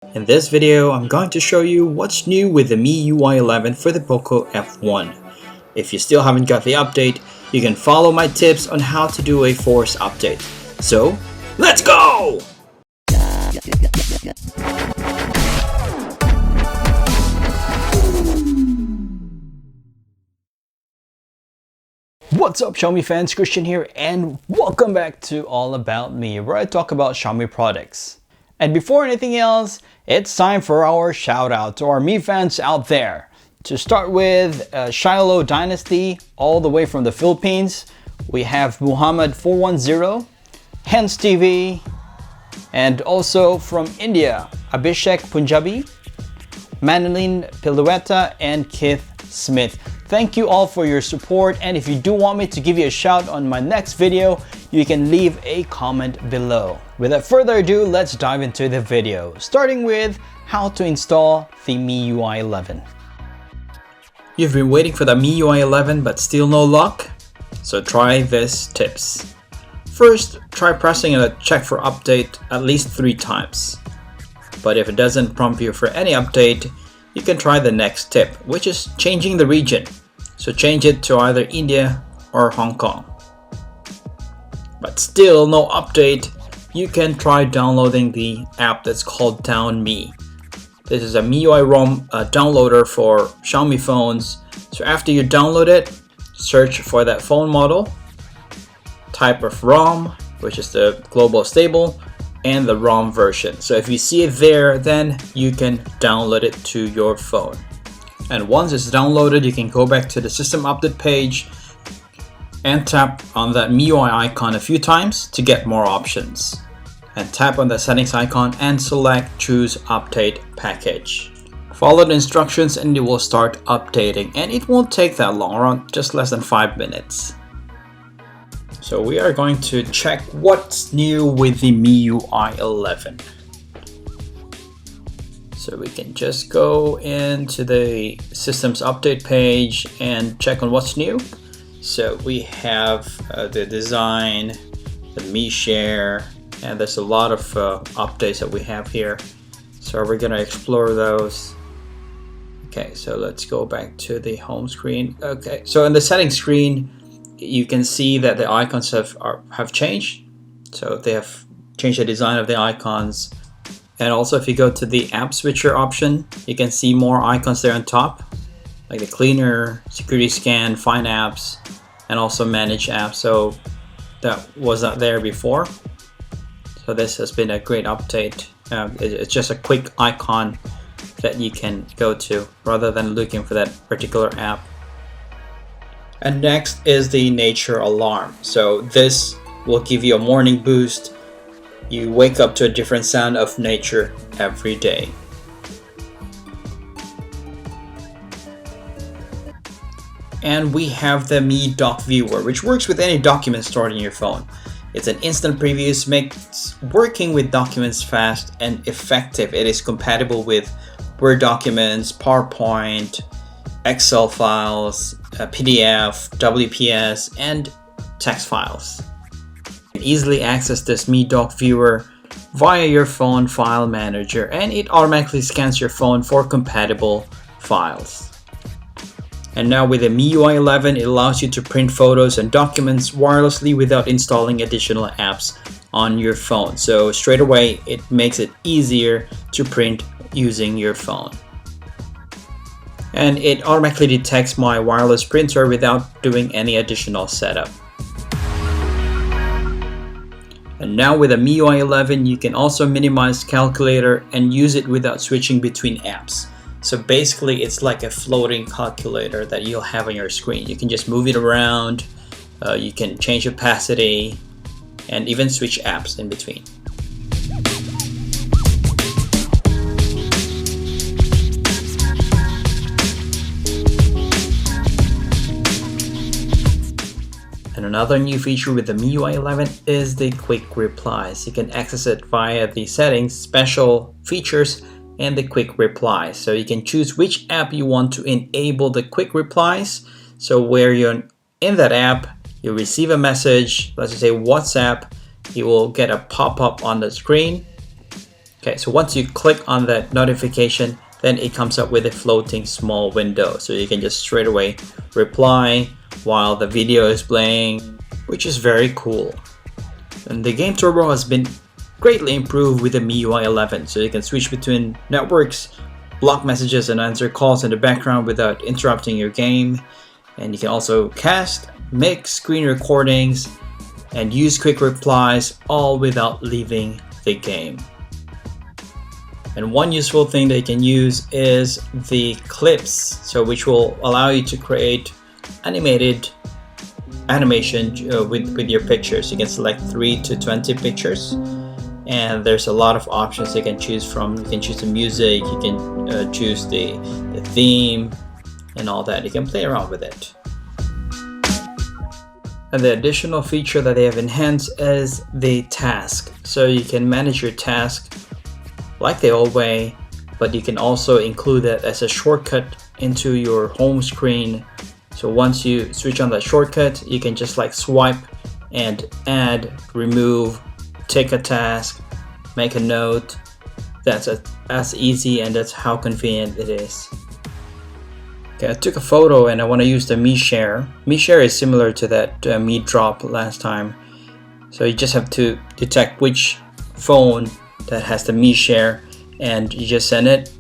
In this video, I'm going to show you what's new with the MIUI 11 for the Poco F1. If you still haven't got the update, you can follow my tips on how to do a force update. So, let's go! What's up Xiaomi fans, Christian here and welcome back to All About Me, where I talk about Xiaomi products. And before anything else, it's time for our shout out to our Mi fans out there. To start with Shiloh Dynasty, all the way from the Philippines, we have Muhammad 410, Hens TV, and also from India, Abhishek Punjabi, Manilin Pilueta, and Keith Smith. Thank you all for your support, and if you do want me to give you a shout on my next video, you can leave a comment below. Without further ado, let's dive into the video, starting with how to install the MIUI 11. You've been waiting for the MIUI 11 but still no luck? So try these tips. First, try pressing the check for update at least 3 times. But if it doesn't prompt you for any update, you can try the next tip, which is changing the region. So change it to either India or Hong Kong. But still no update, you can try downloading the app that's called DownMe. This is a MIUI ROM downloader for Xiaomi phones. So after you download it, search for that phone model, type of ROM, which is the global stable, and the ROM version. So if you see it there, then you can download it to your phone. And once it's downloaded, you can go back to the system update page and tap on that MIUI icon a few times to get more options. And tap on the settings icon and select choose update package. Follow the instructions and it will start updating, and it won't take that long, around just less than 5 minutes. So we are going to check what's new with the MIUI 11. So we can just go into the systems update page and check on what's new. So we have the design, the Mi Share, and there's a lot of updates that we have here. So we're gonna explore those. Okay, so let's go back to the home screen. Okay, so in the settings screen, you can see that the icons have changed. So they have changed the design of the icons. And also if you go to the app switcher option, you can see more icons there on top, like the cleaner, security scan, find apps, and also manage apps. So that was not there before. So this has been a great update. It's just a quick icon that you can go to rather than looking for that particular app. And next is the nature alarm. So this will give you a morning boost. You wake up to a different sound of nature every day. And we have the Mi Doc Viewer, which works with any document stored in your phone. It's an instant preview, makes working with documents fast and effective. It is compatible with Word documents, PowerPoint, Excel files, PDF, WPS, and text files. You can easily access this Mi Doc Viewer via your phone file manager, and it automatically scans your phone for compatible files. And now with the MIUI 11, it allows you to print photos and documents wirelessly without installing additional apps on your phone. So straight away, it makes it easier to print using your phone. And it automatically detects my wireless printer without doing any additional setup. And now with the MIUI 11, you can also minimize calculator and use it without switching between apps. So basically it's like a floating calculator that you'll have on your screen. You can just move it around, you can change opacity, and even switch apps in between. And another new feature with the MIUI 11 is the quick replies. You can access it via the settings, special features, and the quick replies. So you can choose which app you want to enable the quick replies. So where you're in that app, you receive a message, let's just say WhatsApp, you will get a pop-up on the screen Okay, so once you click on that notification, then it comes up with a floating small window. So you can just straight away reply while the video is playing, which is very cool. And the game turbo has been greatly improved with the MIUI 11. So you can switch between networks, block messages and answer calls in the background without interrupting your game. And you can also cast, make screen recordings, and use quick replies, all without leaving the game. And one useful thing that you can use is the clips, so which will allow you to create animation with your pictures. You can select 3 to 20 pictures, and there's a lot of options you can choose from. You can choose the music, you can choose the theme and all that. You can play around with it. And the additional feature that they have enhanced is the task. So you can manage your task like the old way, but you can also include that as a shortcut into your home screen. So once you switch on that shortcut, you can just like swipe and add, remove, take a task, make a note. That's as easy, and that's how convenient it is. Okay, I took a photo and I want to use the Mi Share. Mi Share is similar to that Mi Drop last time. So you just have to detect which phone that has the Mi Share and you just send it.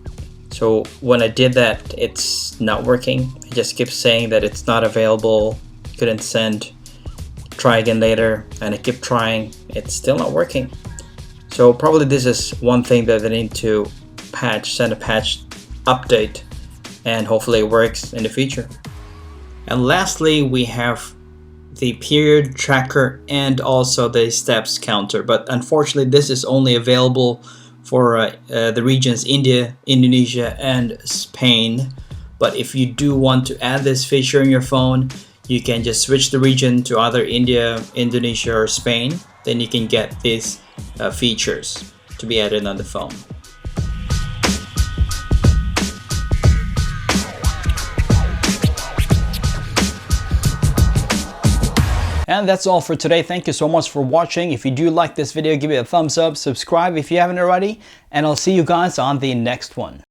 So when I did that, it's not working. It just keeps saying that it's not available, couldn't send, try again later, and I keep trying, it's still not working. So probably this is one thing that they need to patch, send a patch update, and hopefully it works in the future. And lastly, we have the period tracker and also the steps counter, but unfortunately this is only available for the regions India, Indonesia and Spain. But if you do want to add this feature in your phone, you can just switch the region to either India, Indonesia or Spain. Then you can get these features to be added on the phone. And that's all for today. Thank you so much for watching. If you do like this video, give it a thumbs up, subscribe if you haven't already, and I'll see you guys on the next one.